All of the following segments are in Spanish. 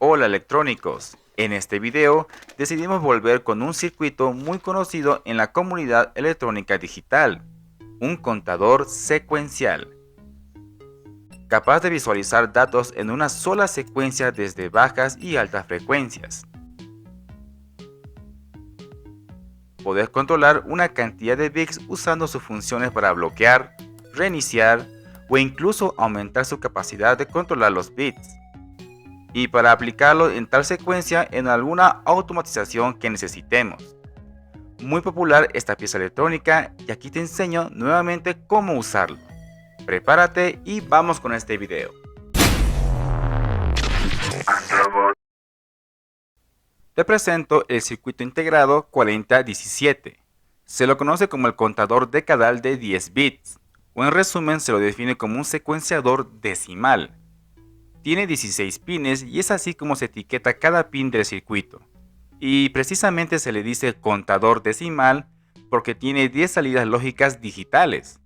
Hola electrónicos, en este video decidimos volver con un circuito muy conocido en la comunidad electrónica digital, un contador secuencial, capaz de visualizar datos en una sola secuencia desde bajas y altas frecuencias. Podés controlar una cantidad de bits usando sus funciones para bloquear, reiniciar o incluso aumentar su capacidad de controlar los bits, y para aplicarlo en tal secuencia en alguna automatización que necesitemos. Muy popular esta pieza electrónica y aquí te enseño nuevamente cómo usarlo. Prepárate y vamos con este video. Te presento el circuito integrado 4017. Se lo conoce como el contador decadal de 10 bits, o en resumen se lo define como un secuenciador decimal. Tiene 16 pines y es así como se etiqueta cada pin del circuito. Y precisamente se le dice contador decimal porque tiene 10 salidas lógicas digitales,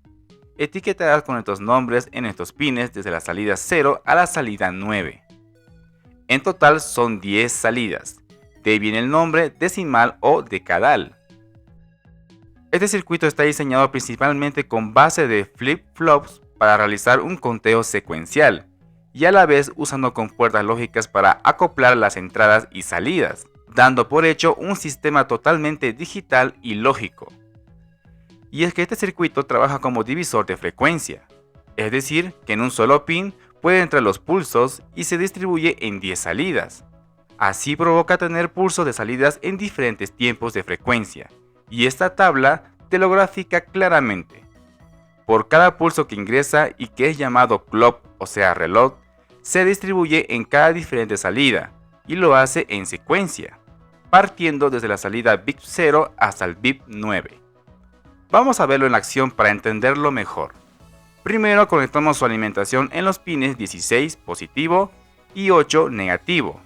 etiquetadas con estos nombres en estos pines desde la salida 0 a la salida 9. En total son 10 salidas, de ahí viene el nombre decimal o decadal. Este circuito está diseñado principalmente con base de flip-flops para realizar un conteo secuencial, y a la vez usando con puertas lógicas para acoplar las entradas y salidas, dando por hecho un sistema totalmente digital y lógico. Y es que este circuito trabaja como divisor de frecuencia, es decir, que en un solo pin pueden entrar los pulsos y se distribuye en 10 salidas. Así provoca tener pulsos de salidas en diferentes tiempos de frecuencia, y esta tabla te lo grafica claramente. Por cada pulso que ingresa y que es llamado clock, o sea reloj, se distribuye en cada diferente salida y lo hace en secuencia, partiendo desde la salida bit 0 hasta el bit 9. Vamos a verlo en acción para entenderlo mejor. Primero conectamos su alimentación en los pines 16 positivo y 8 negativo.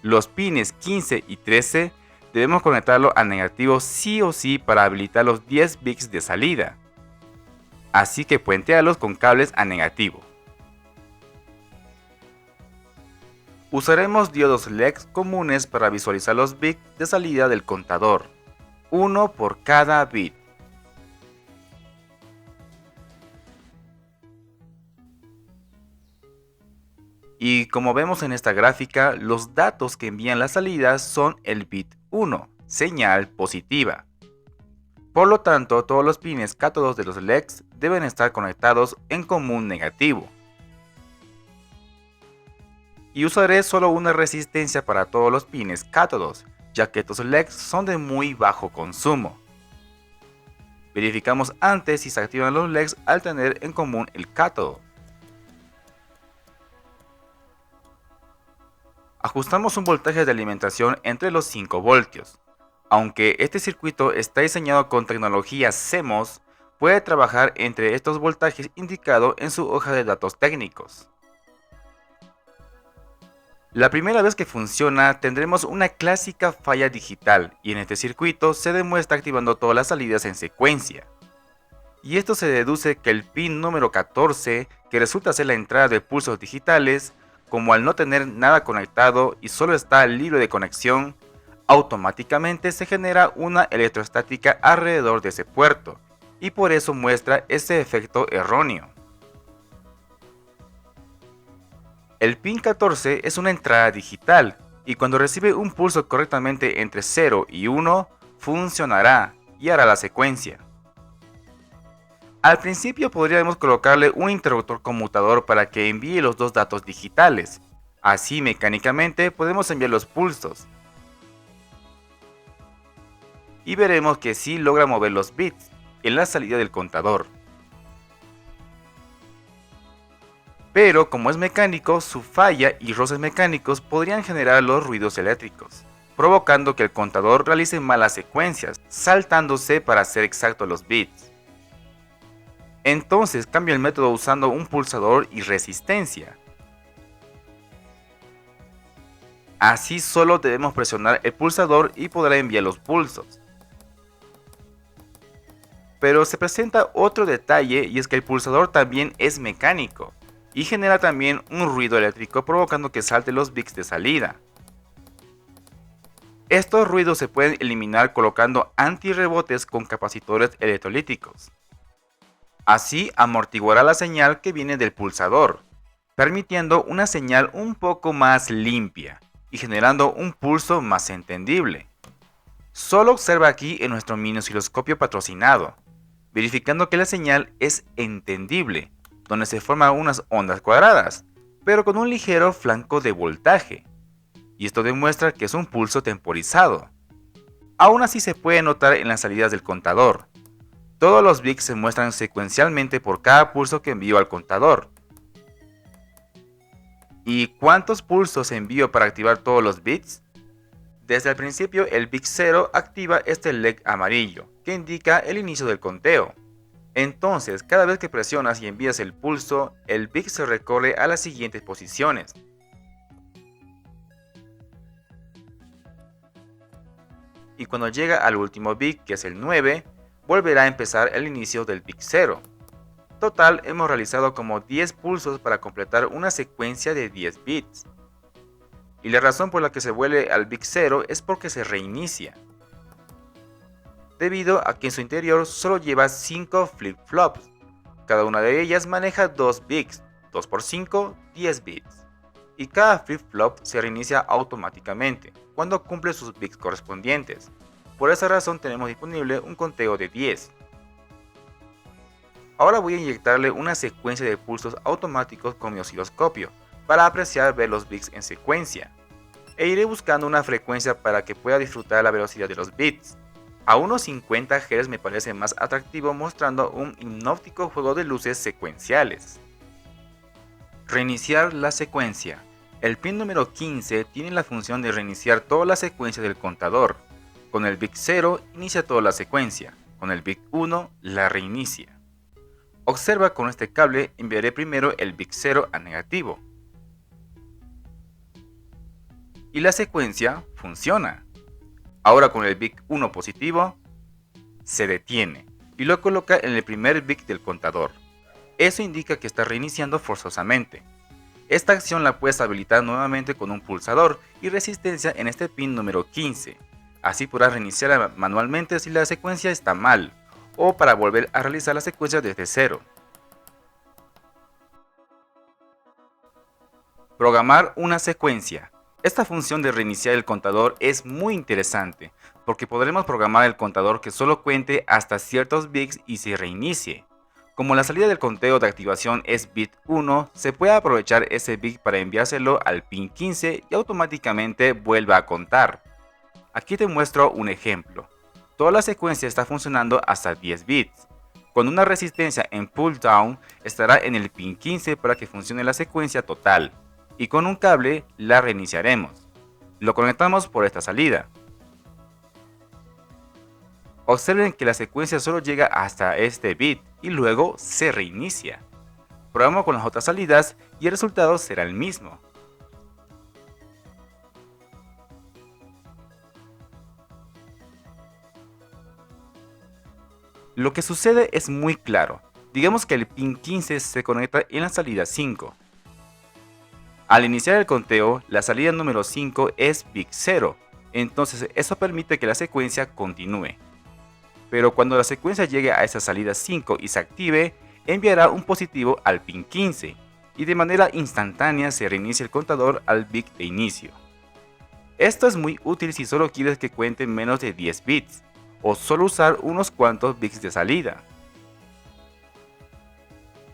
Los pines 15 y 13 debemos conectarlo a negativo sí o sí para habilitar los 10 bits de salida. Así que puentéalos con cables a negativo. Usaremos diodos LED comunes para visualizar los bits de salida del contador, uno por cada bit. Y como vemos en esta gráfica, los datos que envían las salidas son el bit 1, señal positiva. Por lo tanto, todos los pines cátodos de los LEDs deben estar conectados en común negativo. Y usaré solo una resistencia para todos los pines cátodos, ya que estos LEDs son de muy bajo consumo. Verificamos antes si se activan los LEDs al tener en común el cátodo. Ajustamos un voltaje de alimentación entre los 5 voltios. Aunque este circuito está diseñado con tecnología CMOS, puede trabajar entre estos voltajes indicados en su hoja de datos técnicos. La primera vez que funciona tendremos una clásica falla digital y en este circuito se demuestra activando todas las salidas en secuencia. Y esto se deduce que el pin número 14, que resulta ser la entrada de pulsos digitales, como al no tener nada conectado y solo está libre de conexión, automáticamente se genera una electrostática alrededor de ese puerto y por eso muestra ese efecto erróneo. El pin 14 es una entrada digital y cuando recibe un pulso correctamente entre 0 y 1 funcionará y hará la secuencia. Al principio podríamos colocarle un interruptor conmutador para que envíe los dos datos digitales. Así mecánicamente podemos enviar los pulsos. Y veremos que sí logra mover los bits en la salida del contador. Pero como es mecánico, su falla y roces mecánicos podrían generar los ruidos eléctricos, provocando que el contador realice malas secuencias, saltándose para ser exactos los bits. Entonces cambio el método usando un pulsador y resistencia. Así solo debemos presionar el pulsador y podrá enviar los pulsos. Pero se presenta otro detalle y es que el pulsador también es mecánico y genera también un ruido eléctrico provocando que salten los bits de salida. Estos ruidos se pueden eliminar colocando antirrebotes con capacitores electrolíticos. Así amortiguará la señal que viene del pulsador, permitiendo una señal un poco más limpia y generando un pulso más entendible. Solo observa aquí en nuestro mini osciloscopio patrocinado, verificando que la señal es entendible, donde se forman unas ondas cuadradas, pero con un ligero flanco de voltaje, y esto demuestra que es un pulso temporizado. Aún así se puede notar en las salidas del contador. Todos los bits se muestran secuencialmente por cada pulso que envío al contador. ¿Y cuántos pulsos envío para activar todos los bits? Desde el principio el bit 0 activa este LED amarillo, que indica el inicio del conteo. Entonces, cada vez que presionas y envías el pulso, el bit se recorre a las siguientes posiciones. Y cuando llega al último bit, que es el 9, volverá a empezar el inicio del bit 0. Total, hemos realizado como 10 pulsos para completar una secuencia de 10 bits. Y la razón por la que se vuelve al bit 0 es porque se reinicia, debido a que en su interior solo lleva 5 flip-flops. Cada una de ellas maneja 2 bits, 2 por 5, 10 bits. Y cada flip-flop se reinicia automáticamente cuando cumple sus bits correspondientes. Por esa razón tenemos disponible un conteo de 10. Ahora voy a inyectarle una secuencia de pulsos automáticos con mi osciloscopio para apreciar ver los bits en secuencia. E iré buscando una frecuencia para que pueda disfrutar la velocidad de los bits. A unos 50 Hz me parece más atractivo mostrando un hipnótico juego de luces secuenciales. Reiniciar la secuencia. El pin número 15 tiene la función de reiniciar toda la secuencia del contador. Con el bit 0 inicia toda la secuencia, con el bit 1 la reinicia. Observa con este cable enviaré primero el bit 0 a negativo. Y la secuencia funciona. Ahora con el bit 1 positivo, se detiene y lo coloca en el primer bit del contador. Eso indica que está reiniciando forzosamente. Esta acción la puedes habilitar nuevamente con un pulsador y resistencia en este pin número 15. Así podrás reiniciarla manualmente si la secuencia está mal, o para volver a realizar la secuencia desde cero. Programar una secuencia. Esta función de reiniciar el contador es muy interesante, porque podremos programar el contador que solo cuente hasta ciertos bits y se reinicie. Como la salida del conteo de activación es bit 1, se puede aprovechar ese bit para enviárselo al pin 15 y automáticamente vuelva a contar. Aquí te muestro un ejemplo. Toda la secuencia está funcionando hasta 10 bits. Con una resistencia en pull down estará en el pin 15 para que funcione la secuencia total. Y con un cable la reiniciaremos. Lo conectamos por esta salida. Observen que la secuencia solo llega hasta este bit y luego se reinicia. Probamos con las otras salidas y el resultado será el mismo. Lo que sucede es muy claro. Digamos que el pin 15 se conecta en la salida 5. Al iniciar el conteo, la salida número 5 es bit 0, entonces eso permite que la secuencia continúe. Pero cuando la secuencia llegue a esa salida 5 y se active, enviará un positivo al pin 15 y de manera instantánea se reinicia el contador al bit de inicio. Esto es muy útil si solo quieres que cuente menos de 10 bits o solo usar unos cuantos bits de salida.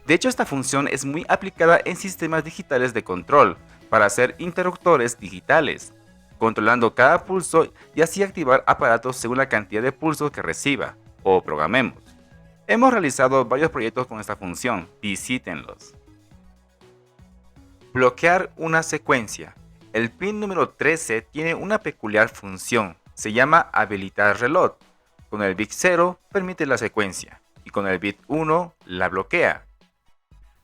De hecho, esta función es muy aplicada en sistemas digitales de control para hacer interruptores digitales, controlando cada pulso y así activar aparatos según la cantidad de pulsos que reciba o programemos. Hemos realizado varios proyectos con esta función, visítenlos. Bloquear una secuencia. El pin número 13 tiene una peculiar función, se llama habilitar reloj. Con el bit 0 permite la secuencia y con el bit 1 la bloquea.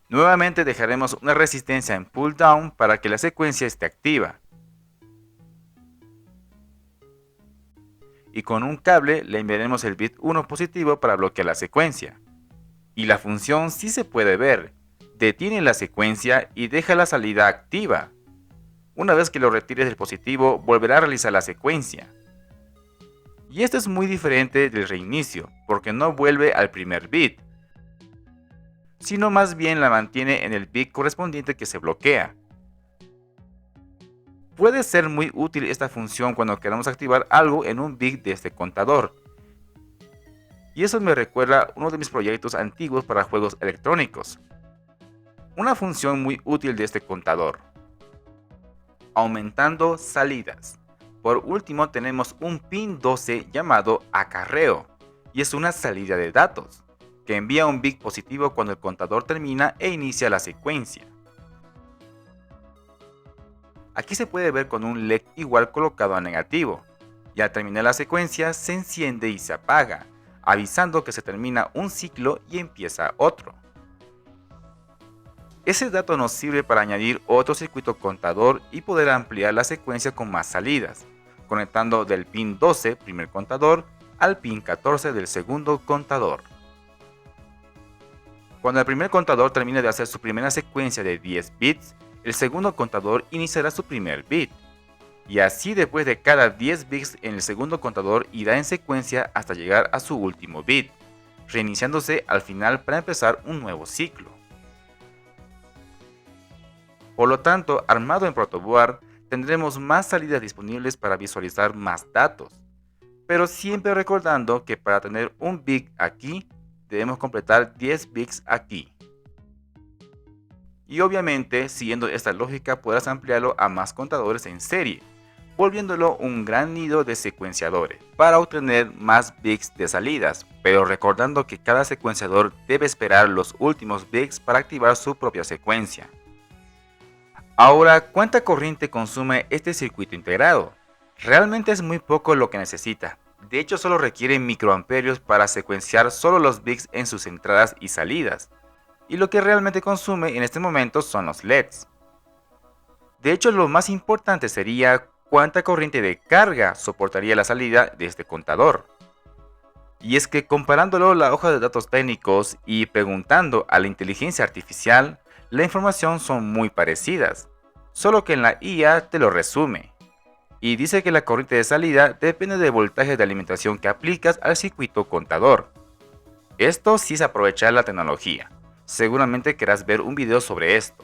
Nuevamente dejaremos una resistencia en pull down para que la secuencia esté activa. Y con un cable le enviaremos el bit 1 positivo para bloquear la secuencia. Y la función sí se puede ver, detiene la secuencia y deja la salida activa. Una vez que lo retires del dispositivo, volverá a realizar la secuencia. Y esto es muy diferente del reinicio, porque no vuelve al primer bit, sino más bien la mantiene en el bit correspondiente que se bloquea. Puede ser muy útil esta función cuando queramos activar algo en un bit de este contador. Y eso me recuerda uno de mis proyectos antiguos para juegos electrónicos. Una función muy útil de este contador: aumentando salidas. Por último tenemos un pin 12 llamado acarreo, y es una salida de datos, que envía un bit positivo cuando el contador termina e inicia la secuencia. Aquí se puede ver con un LED igual colocado a negativo, y al terminar la secuencia se enciende y se apaga, avisando que se termina un ciclo y empieza otro. Ese dato nos sirve para añadir otro circuito contador y poder ampliar la secuencia con más salidas, conectando del pin 12, primer contador, al pin 14 del segundo contador. Cuando el primer contador termine de hacer su primera secuencia de 10 bits, el segundo contador iniciará su primer bit. Y así después de cada 10 bits en el segundo contador irá en secuencia hasta llegar a su último bit, reiniciándose al final para empezar un nuevo ciclo. Por lo tanto, armado en protoboard, tendremos más salidas disponibles para visualizar más datos, pero siempre recordando que para tener un bit aquí, debemos completar 10 bits aquí. Y obviamente, siguiendo esta lógica, podrás ampliarlo a más contadores en serie, volviéndolo un gran nido de secuenciadores, para obtener más bits de salidas, pero recordando que cada secuenciador debe esperar los últimos bits para activar su propia secuencia. Ahora, ¿cuánta corriente consume este circuito integrado? Realmente es muy poco lo que necesita. De hecho, solo requiere microamperios para secuenciar solo los bits en sus entradas y salidas. Y lo que realmente consume en este momento son los LEDs. De hecho, lo más importante sería cuánta corriente de carga soportaría la salida de este contador. Y es que comparándolo la hoja de datos técnicos y preguntando a la inteligencia artificial, la información son muy parecidas, solo que en la IA te lo resume. Y dice que la corriente de salida depende del voltaje de alimentación que aplicas al circuito contador. Esto sí es aprovechar la tecnología. Seguramente querrás ver un video sobre esto.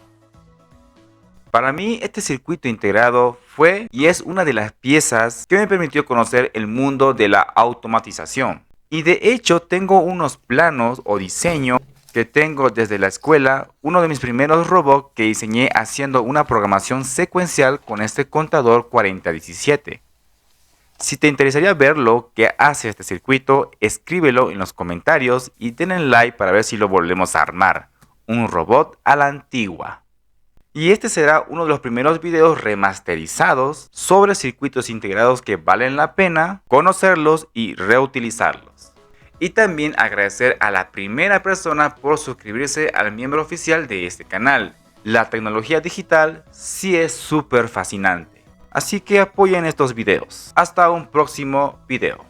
Para mí este circuito integrado fue y es una de las piezas que me permitió conocer el mundo de la automatización. Y de hecho tengo unos planos o diseños que tengo desde la escuela, uno de mis primeros robots que diseñé haciendo una programación secuencial con este contador 4017. Si te interesaría ver lo que hace este circuito, escríbelo en los comentarios y denle like para ver si lo volvemos a armar. Un robot a la antigua. Y este será uno de los primeros videos remasterizados sobre circuitos integrados que valen la pena conocerlos y reutilizarlos. Y también agradecer a la primera persona por suscribirse al miembro oficial de este canal. La tecnología digital sí es súper fascinante. Así que apoyen estos videos. Hasta un próximo video.